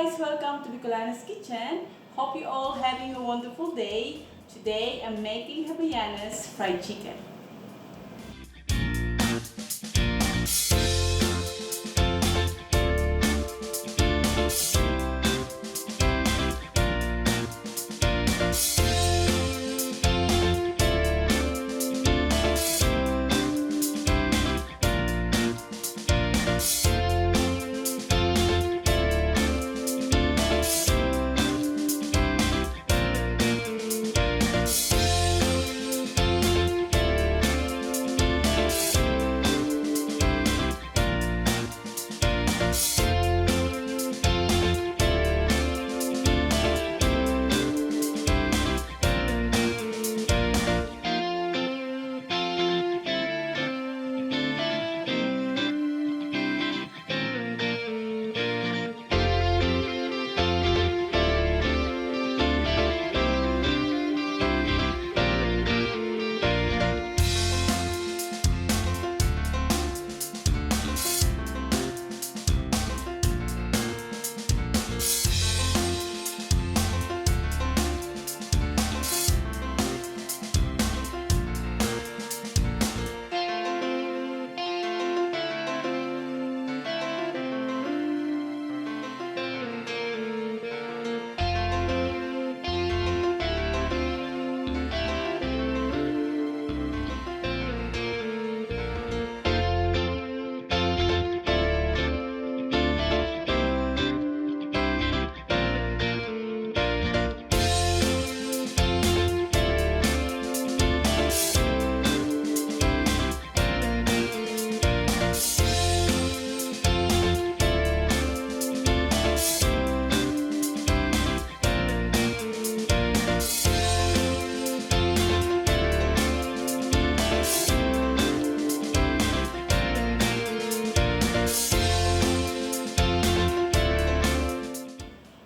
guys, welcome to BICOLANA'S kitchen. Hope you all having a wonderful day. Today I'm making Albayanas fried chicken.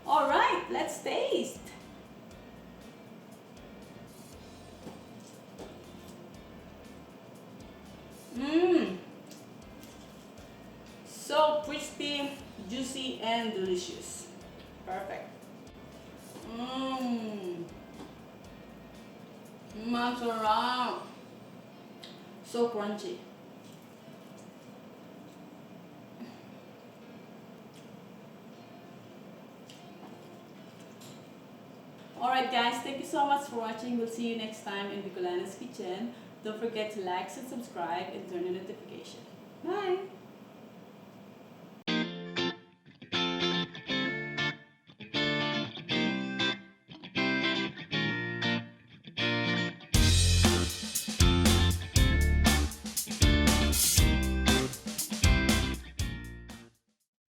Alright, let's taste. Mmm, so crispy, juicy and delicious. Perfect. Mmm, masarap. So crunchy. Alright guys, thank you so much for watching. We'll see you next time in BICOLANA'S kitchen. Don't forget to like and subscribe and turn on notifications.